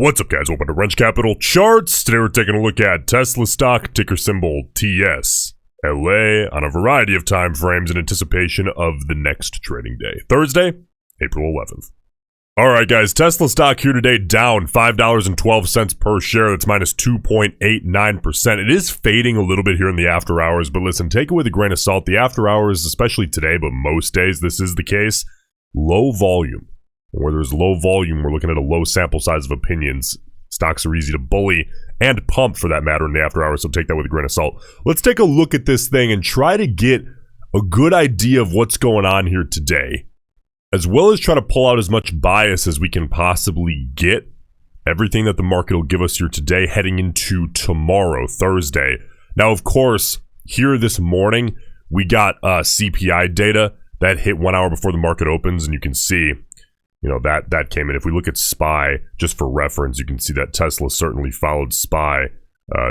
What's up, guys? Welcome to Roensch Capital Charts. Today we're taking a look at Tesla stock, ticker symbol TSLA, on a variety of time frames in anticipation of the next trading day, Thursday, April 11th. Alright guys, Tesla stock here today down $5.12 per share. That's minus 2.89%. It is fading a little bit here in the after hours, but listen, take it with a grain of salt. The after hours, especially today, but most days this is the case, low volume. Where there's low volume, we're looking at a low sample size of opinions. Stocks are easy to bully and pump for that matter in the after hours, so take that with a grain of salt. Let's take a look at this thing and try to get a good idea of what's going on here today, as well as try to pull out as much bias as we can possibly get. Everything that the market will give us here today heading into tomorrow, Thursday. Now, of course, here this morning, we got CPI data that hit 1 hour before the market opens, and you can see that came in. If we look at SPY, just for reference, you can see that Tesla certainly followed SPY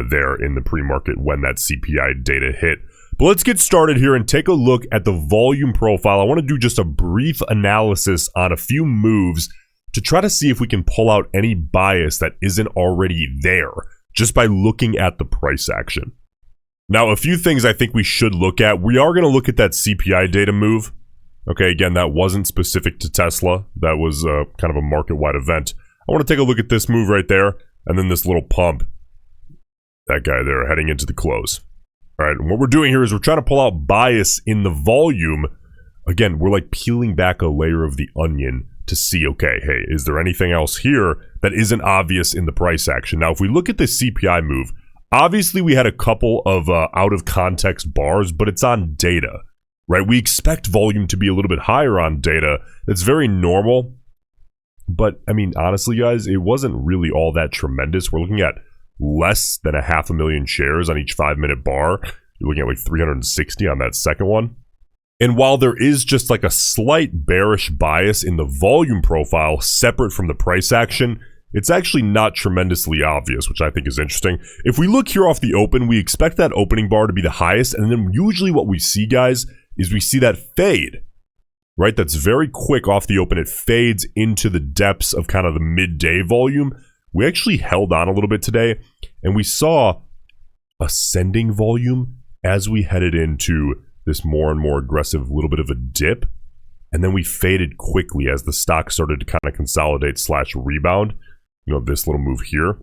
there in the pre-market when that CPI data hit. But let's get started here and take a look at the volume profile. I want to do just a brief analysis on a few moves to try to see if we can pull out any bias that isn't already there just by looking at the price action. Now, a few things I think we should look at. We are going to look at that CPI data move. Okay, again, that wasn't specific to Tesla. That was kind of a market-wide event. I want to take a look at this move right there, and then this little pump. That guy there heading into the close. All right, and what we're doing here is we're trying to pull out bias in the volume. Again, we're like peeling back a layer of the onion to see, okay, hey, is there anything else here that isn't obvious in the price action? Now, if we look at the CPI move, obviously we had a couple of out-of-context bars, but it's on data. Right, we expect volume to be a little bit higher on data. That's very normal. But, I mean, honestly, guys, it wasn't really all that tremendous. We're looking at less than 500,000 shares on each 5-minute bar. You're looking at like 360 on that second one. And while there is just like a slight bearish bias in the volume profile separate from the price action, it's actually not tremendously obvious, which I think is interesting. If we look here off the open, we expect that opening bar to be the highest. And then usually what we see, guys, is we see that fade, right? That's very quick off the open. It fades into the depths of kind of the midday volume. We actually held on a little bit today, and we saw ascending volume as we headed into this more and more aggressive little bit of a dip. And then we faded quickly as the stock started to kind of consolidate / rebound, this little move here.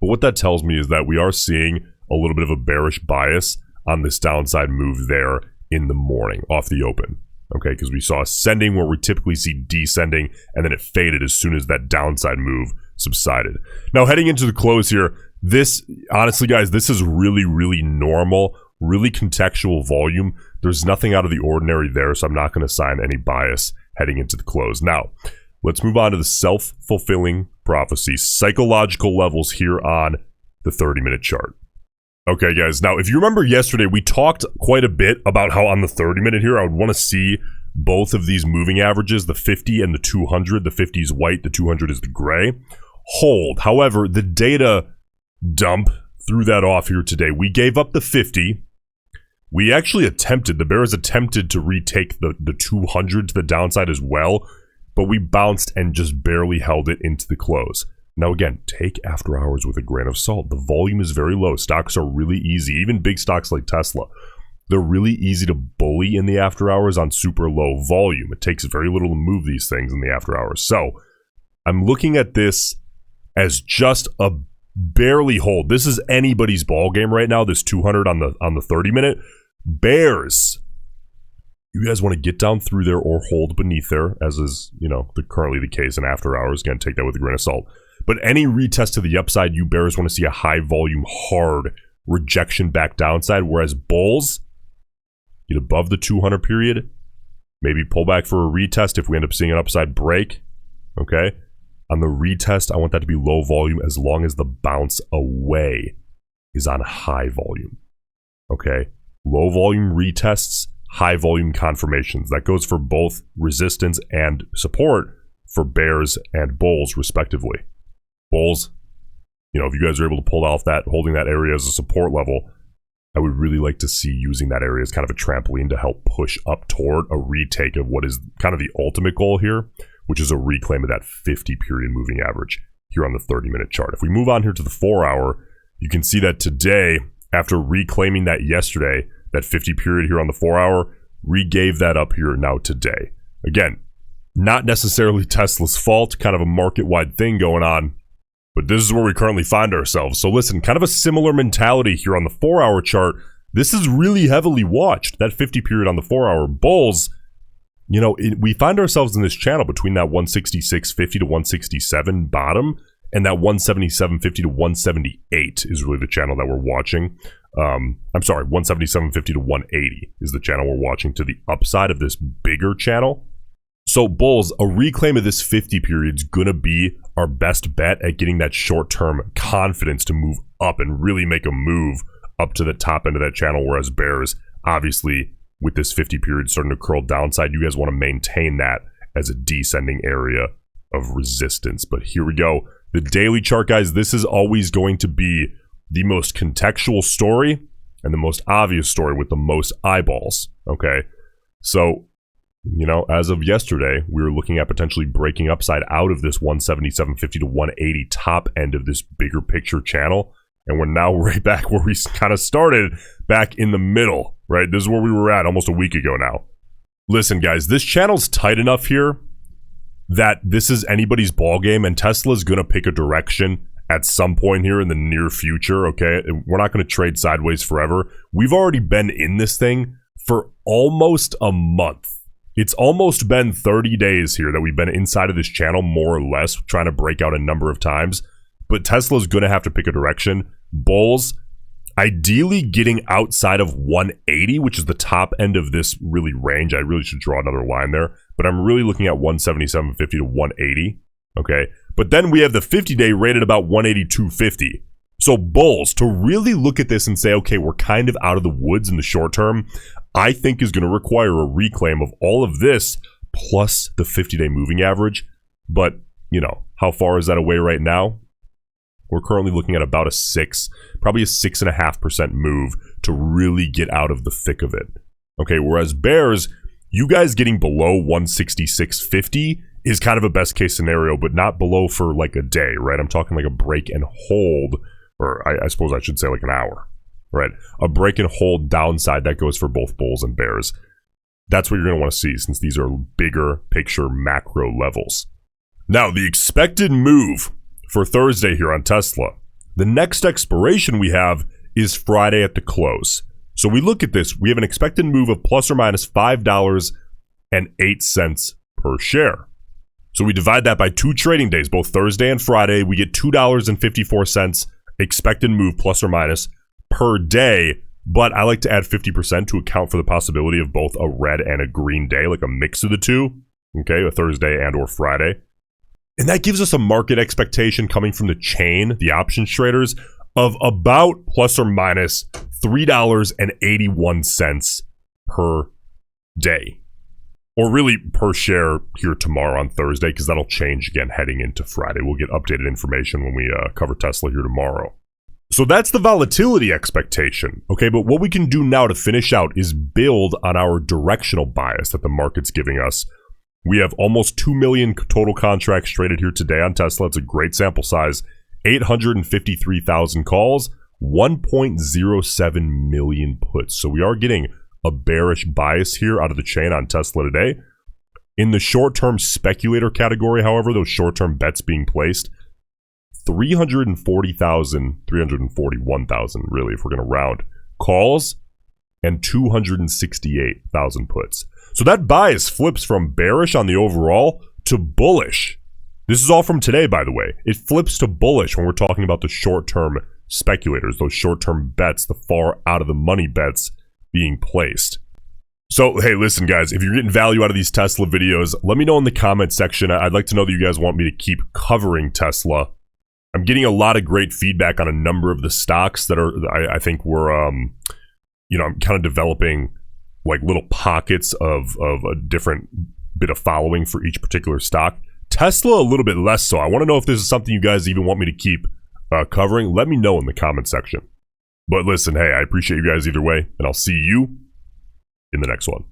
But what that tells me is that we are seeing a little bit of a bearish bias on this downside move there in the morning off the open, okay, because we saw ascending where we typically see descending, and then it faded as soon as that downside move subsided. Now, heading into the close here, this, honestly, guys, this is really, really normal, really contextual volume. There's nothing out of the ordinary there, so I'm not going to assign any bias heading into the close. Now, let's move on to the self-fulfilling prophecy, psychological levels here on the 30-minute chart. Okay, guys, now, if you remember yesterday, we talked quite a bit about how on the 30-minute here, I would want to see both of these moving averages, the 50 and the 200. The 50 is white, the 200 is the gray. Hold. However, the data dump threw that off here today. We gave up the 50. We actually attempted, the bears attempted to retake the 200 to the downside as well, but we bounced and just barely held it into the close. Now, again, take after hours with a grain of salt. The volume is very low. Stocks are really easy. Even big stocks like Tesla, they're really easy to bully in the after hours on super low volume. It takes very little to move these things in the after hours. So I'm looking at this as just a barely hold. This is anybody's ball game right now, this 200 on the 30-minute. Bears, you guys want to get down through there or hold beneath there, as is, currently the case in after hours. Again, take that with a grain of salt. But any retest to the upside, you bears want to see a high volume, hard rejection back downside, whereas bulls get above the 200 period, maybe pull back for a retest if we end up seeing an upside break, okay? On the retest, I want that to be low volume as long as the bounce away is on high volume, okay? Low volume retests, high volume confirmations. That goes for both resistance and support for bears and bulls, respectively. Bulls, if you guys are able to pull off that, holding that area as a support level, I would really like to see using that area as kind of a trampoline to help push up toward a retake of what is kind of the ultimate goal here, which is a reclaim of that 50 period moving average here on the 30-minute chart. If we move on here to the 4-hour, you can see that today, after reclaiming that yesterday, that 50 period here on the 4-hour, re-gave that up here now today. Again, not necessarily Tesla's fault, kind of a market-wide thing going on, but this is where we currently find ourselves. So listen, kind of a similar mentality here on the 4-hour chart. This is really heavily watched. That 50 period on the 4-hour bulls, you know, we find ourselves in this channel between that 166.50 to 167 bottom and that 177.50 to 178 is really the channel that we're watching. I'm sorry, 177.50 to 180 is the channel we're watching to the upside of this bigger channel. So bulls, a reclaim of this 50 period is going to be our best bet at getting that short-term confidence to move up and really make a move up to the top end of that channel, whereas bears, obviously, with this 50 period starting to curl downside, you guys want to maintain that as a descending area of resistance. But here we go. The daily chart, guys, this is always going to be the most contextual story and the most obvious story with the most eyeballs, okay? So, you know, as of yesterday, we were looking at potentially breaking upside out of this 177.50 to 180 top end of this bigger picture channel. And we're now right back where we kind of started, back in the middle, right? This is where we were at almost a week ago now. Listen, guys, this channel's tight enough here that this is anybody's ball game, and Tesla's going to pick a direction at some point here in the near future, okay? We're not going to trade sideways forever. We've already been in this thing for almost a month. It's almost been 30 days here that we've been inside of this channel, more or less, trying to break out a number of times. But Tesla's going to have to pick a direction. Bulls, ideally getting outside of 180, which is the top end of this really range. I really should draw another line there. But I'm really looking at 177.50 to 180, okay? But then we have the 50-day rated about 182.50. So bulls, to really look at this and say, okay, we're kind of out of the woods in the short term, I think is going to require a reclaim of all of this plus the 50-day moving average. But, you know, how far is that away right now? We're currently looking at about a 6, probably a 6.5% move to really get out of the thick of it. Okay, whereas bears, you guys getting below 166.50 is kind of a best case scenario, but not below for like a day, right? I'm talking like a break and hold, or I suppose I should say like an hour, right? A break and hold downside that goes for both bulls and bears. That's what you're going to want to see, since these are bigger picture macro levels. Now, the expected move for Thursday here on Tesla, the next expiration we have is Friday at the close. So we look at this, we have an expected move of plus or minus $5.08 per share. So we divide that by 2 trading days, both Thursday and Friday. We get $2.54 expected move plus or minus per day. But I like to add 50% to account for the possibility of both a red and a green day, like a mix of the two, okay, a Thursday and or Friday. And that gives us a market expectation coming from the chain, the options traders, of about plus or minus $3.81 per day. Or really per share here tomorrow on Thursday, because that'll change again heading into Friday. We'll get updated information when we cover Tesla here tomorrow. So that's the volatility expectation, okay? But what we can do now to finish out is build on our directional bias that the market's giving us. We have almost 2 million total contracts traded here today on Tesla. It's a great sample size. 853,000 calls, 1.07 million puts. So we are getting a bearish bias here out of the chain on Tesla today. In the short-term speculator category, however, those short-term bets being placed, 341,000, really, if we're going to round, calls, and 268,000 puts. So that bias flips from bearish on the overall to bullish. This is all from today, by the way. It flips to bullish when we're talking about the short-term speculators, those short-term bets, the far out of the money bets being placed. So, hey, listen, guys, if you're getting value out of these Tesla videos, let me know in the comment section. I'd like to know that you guys want me to keep covering Tesla. I'm getting a lot of great feedback on a number of the stocks that are, I think we're, I'm kind of developing like little pockets of a different bit of following for each particular stock. Tesla, a little bit less so. I want to know if this is something you guys even want me to keep covering. Let me know in the comment section. But listen, hey, I appreciate you guys either way, and I'll see you in the next one.